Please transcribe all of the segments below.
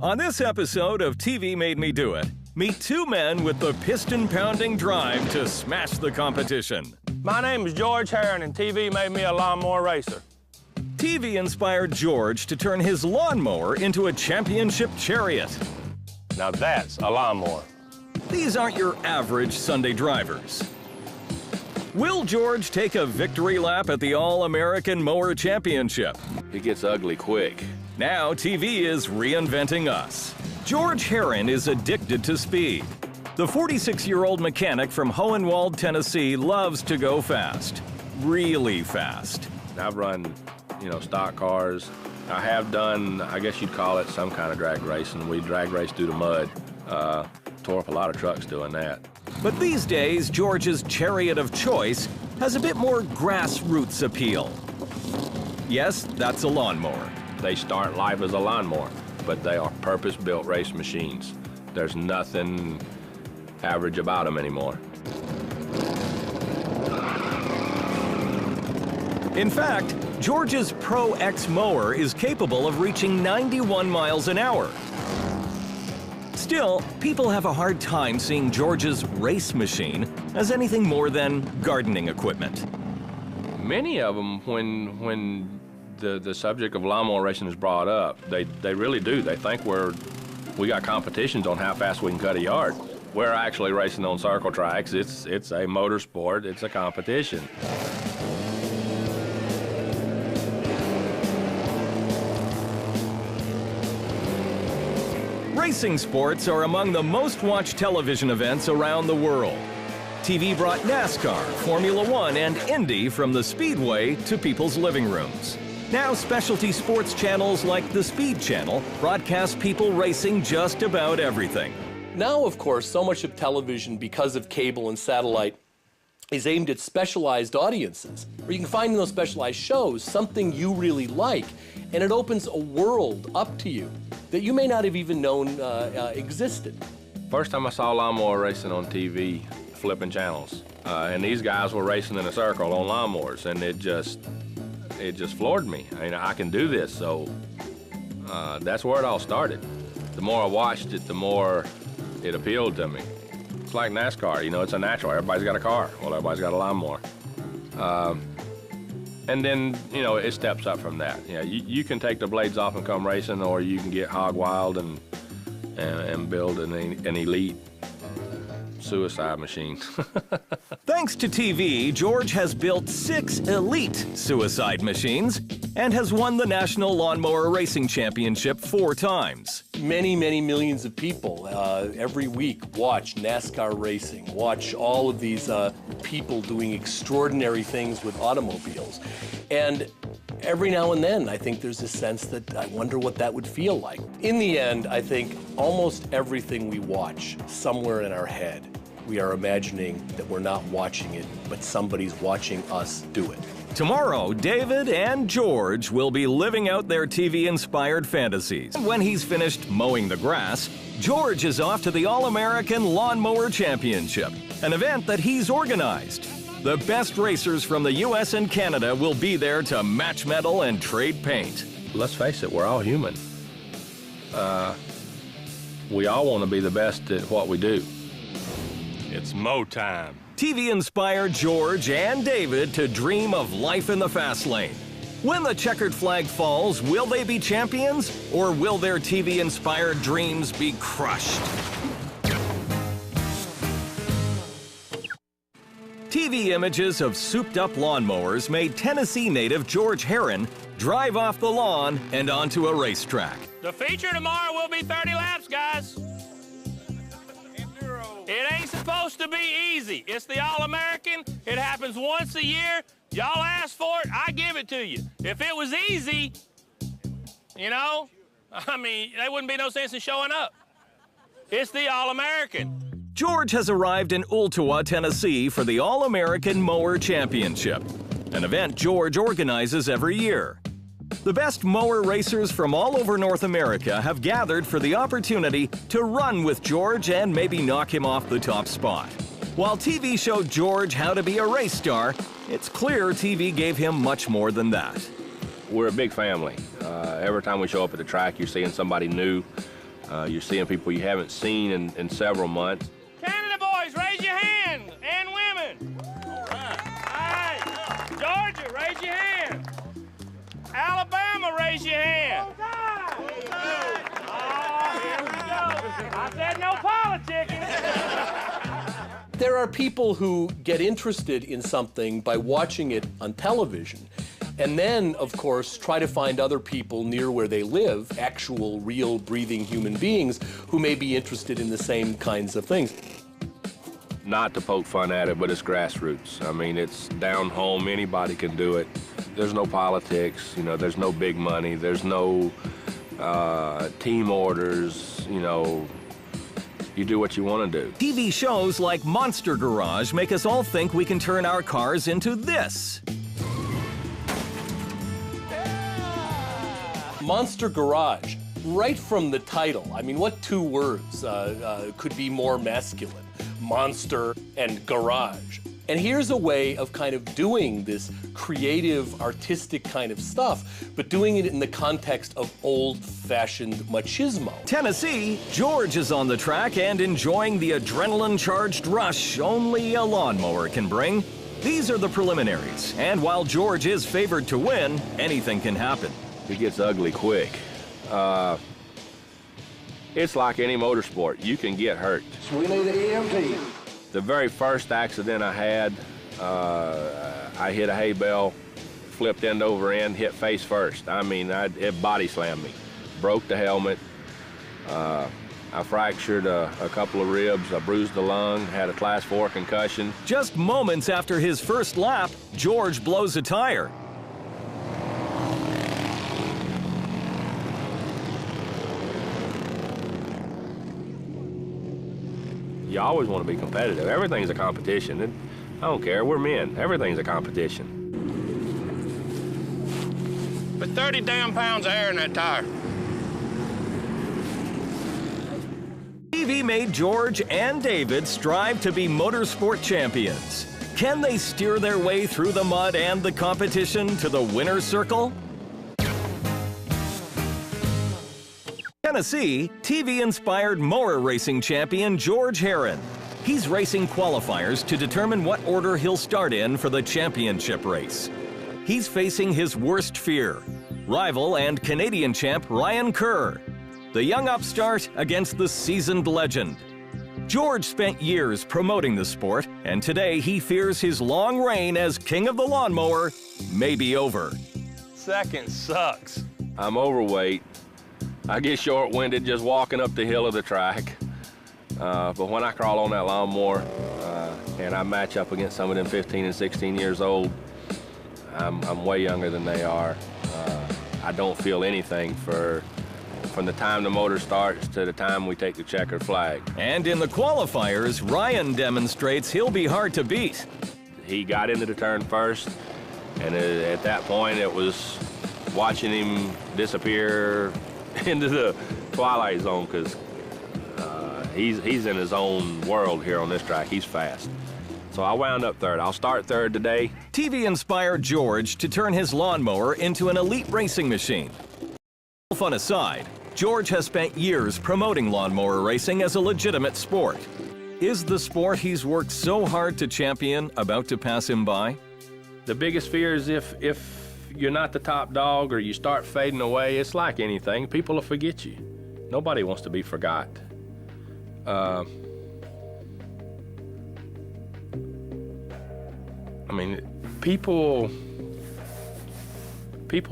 On this episode of TV Made Me Do It, meet two men with the piston-pounding drive to smash the competition. My name is George Herrin, and TV made me a lawnmower racer. TV inspired George to turn his lawnmower into a championship chariot. Now that's a lawnmower. These aren't your average Sunday drivers. Will George take a victory lap at the All-American Mower Championship? It gets ugly quick. Now TV is reinventing us. George Herrin is addicted to speed. The 46-year-old mechanic from Hohenwald, Tennessee loves to go fast. Really fast. I've run, stock cars. I have done, I guess you'd call it some kind of drag racing. We drag raced through the mud. Tore up a lot of trucks doing that. But these days, George's chariot of choice has a bit more grassroots appeal. Yes, that's a lawnmower. They start life as a lawnmower, but they are purpose-built race machines. There's nothing average about them anymore. In fact, George's Pro X mower is capable of reaching 91 miles an hour. Still, people have a hard time seeing George's race machine as anything more than gardening equipment. Many of them, when the subject of lawnmower racing is brought up, they really do. They think we got competitions on how fast we can cut a yard. We're actually racing on circle tracks. It's a motorsport. It's a competition. Racing sports are among the most watched television events around the world. TV brought NASCAR, Formula One, and Indy from the Speedway to people's living rooms. Now specialty sports channels like the Speed Channel broadcast people racing just about everything. Now, of course, so much of television, because of cable and satellite, is aimed at specialized audiences, where you can find in those specialized shows something you really like, and it opens a world up to you that you may not have even known existed. First time I saw lawnmower racing on TV, flipping channels, and these guys were racing in a circle on lawnmowers, and it just floored me. I mean, I can do this, so that's where it all started. The more I watched it, the more it appealed to me. It's like NASCAR, it's a natural. Everybody's got a car. Well, everybody's got a lawnmower. And then, it steps up from that. You can take the blades off and come racing, or you can get hog wild and build an elite suicide machine. Thanks to TV, George has built 6 elite suicide machines and has won the National Lawnmower Racing Championship 4 times. Many, many millions of people every week watch NASCAR racing, watch all of these people doing extraordinary things with automobiles. And every now and then, I think there's a sense that I wonder what that would feel like. In the end, I think almost everything we watch, somewhere in our head, we are imagining that we're not watching it, but somebody's watching us do it. Tomorrow, David and George will be living out their TV-inspired fantasies. When he's finished mowing the grass, George is off to the All-American Lawnmower Championship, an event that he's organized. The best racers from the U.S. and Canada will be there to match metal and trade paint. Let's face it, we're all human. We all want to be the best at what we do. It's mow time. TV inspired George and David to dream of life in the fast lane. When the checkered flag falls, will they be champions, or will their TV-inspired dreams be crushed? TV images of souped-up lawnmowers made Tennessee native George Herrin drive off the lawn and onto a racetrack. The feature tomorrow will be 30 laps, guys. It ain't supposed to be easy. It's the All-American. It happens once a year. Y'all asked for it, I give it to you. If it was easy, there wouldn't be no sense in showing up. It's the All-American. George has arrived in Ooltewah, Tennessee for the All-American Mower Championship, an event George organizes every year. The best mower racers from all over North America have gathered for the opportunity to run with George and maybe knock him off the top spot. While TV showed George how to be a race star, it's clear TV gave him much more than that. We're a big family. Every time we show up at the track, you're seeing somebody new. You're seeing people you haven't seen in several months. Canada boys, raise your hand, and women. All right. Georgia, raise your hand. Alabama, raise your hand. Oh, here we go. I said no politicking. There are people who get interested in something by watching it on television, and then, of course, try to find other people near where they live, actual, real, breathing human beings, who may be interested in the same kinds of things. Not to poke fun at it, but it's grassroots. I mean, it's down home. Anybody can do it. There's no politics. You know, there's no big money. There's no team orders. You know, you do what you want to do. TV shows like Monster Garage make us all think we can turn our cars into this. Monster Garage, right from the title. I mean, what two words could be more masculine? Monster and garage. And here's a way of kind of doing this creative, artistic kind of stuff, but doing it in the context of old-fashioned machismo. Tennessee, George is on the track and enjoying the adrenaline-charged rush only a lawnmower can bring. These are the preliminaries, and while George is favored to win, anything can happen. It gets ugly quick. It's like any motorsport. You can get hurt. So we need an EMT. The very first accident I had, I hit a hay bale, flipped end over end, hit face first. I mean, it body slammed me. Broke the helmet. I fractured a couple of ribs. I bruised the lung, had a class 4 concussion. Just moments after his first lap, George blows a tire. You always want to be competitive. Everything's a competition. And I don't care, we're men. Everything's a competition. Put 30 damn pounds of air in that tire. TV made George and David strive to be motorsport champions. Can they steer their way through the mud and the competition to the winner's circle? Tennessee, TV-inspired mower racing champion George Herrin. He's racing qualifiers to determine what order he'll start in for the championship race. He's facing his worst fear, rival and Canadian champ Ryan Kerr, the young upstart against the seasoned legend. George spent years promoting the sport, and today he fears his long reign as king of the lawnmower may be over. Second sucks. I'm overweight. I get short-winded just walking up the hill of the track. But when I crawl on that lawnmower and I match up against some of them 15 and 16 years old, I'm way younger than they are. I don't feel anything from the time the motor starts to the time we take the checkered flag. And in the qualifiers, Ryan demonstrates he'll be hard to beat. He got into the turn first, and at that point it was watching him disappear into the twilight zone, because he's in his own world here on this track. He's fast. So I wound up third. I'll start third today. TV inspired George to turn his lawnmower into an elite racing machine. Fun aside, George has spent years promoting lawnmower racing as a legitimate sport. Is the sport he's worked so hard to champion about to pass him by? The biggest fear is if you're not the top dog or you start fading away, it's like anything. People will forget you. Nobody wants to be forgot. I mean, people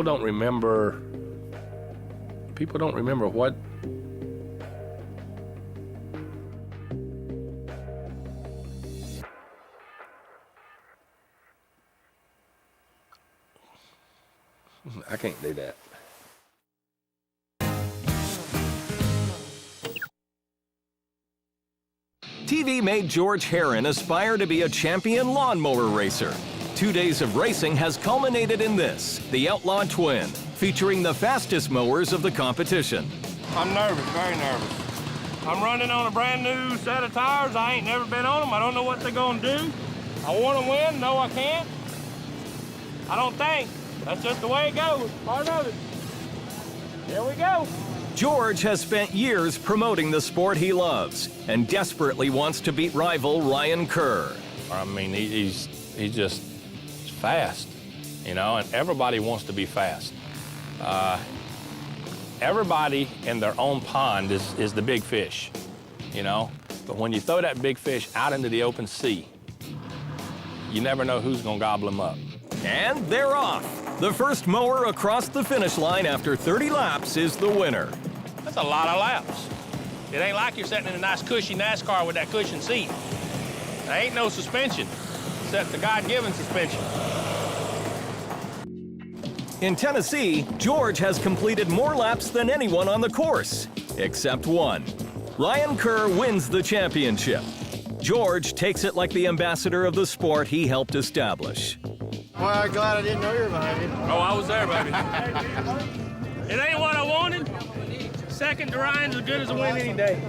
don't remember. People don't remember what. I can't do that. TV made George Herrin aspire to be a champion lawnmower racer. 2 days of racing has culminated in this, the Outlaw Twin, featuring the fastest mowers of the competition. I'm nervous, very nervous. I'm running on a brand new set of tires. I ain't never been on them. I don't know what they're gonna do. I want to win. No, I can't. I don't think. That's just the way it goes. Part of it. Here we go. George has spent years promoting the sport he loves and desperately wants to beat rival Ryan Kerr. I mean, he's just fast, you know, and everybody wants to be fast. Everybody in their own pond is the big fish, you know, but when you throw that big fish out into the open sea, you never know who's gonna gobble him up. And they're off. The first mower across the finish line after 30 laps is the winner. That's a lot of laps. It ain't like you're sitting in a nice cushy NASCAR with that cushion seat. There ain't no suspension, except the God-given suspension. In Tennessee, George has completed more laps than anyone on the course, except one. Ryan Kerr wins the championship. George takes it like the ambassador of the sport he helped establish. Well, I'm glad I didn't know you were behind me. Oh, I was there, baby. It ain't what I wanted. Second to Ryan's as good as a win any day.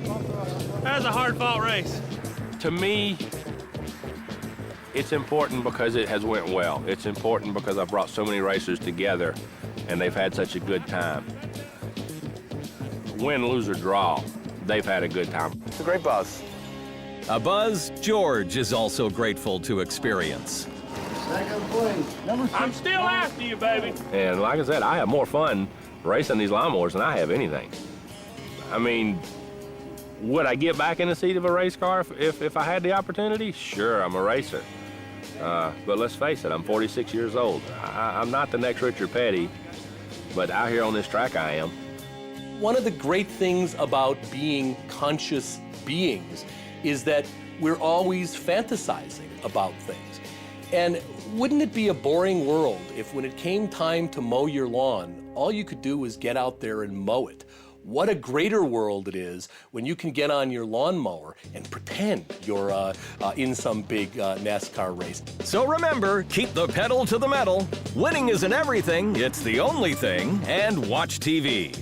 That was a hard-fought race. To me, it's important because it has went well. It's important because I've brought so many racers together and they've had such a good time. Win, lose, or draw, they've had a good time. It's a great buzz. A buzz George is also grateful to experience. Second place. I'm still after you, baby. And like I said, I have more fun racing these lawnmowers than I have anything. I mean, would I get back in the seat of a race car if I had the opportunity? Sure, I'm a racer. But let's face it, I'm 46 years old. I'm not the next Richard Petty, but out here on this track I am. One of the great things about being conscious beings is that we're always fantasizing about things. And wouldn't it be a boring world if when it came time to mow your lawn, all you could do was get out there and mow it? What a greater world it is when you can get on your lawnmower and pretend you're in some big NASCAR race. So remember, keep the pedal to the metal. Winning isn't everything, it's the only thing, and watch TV.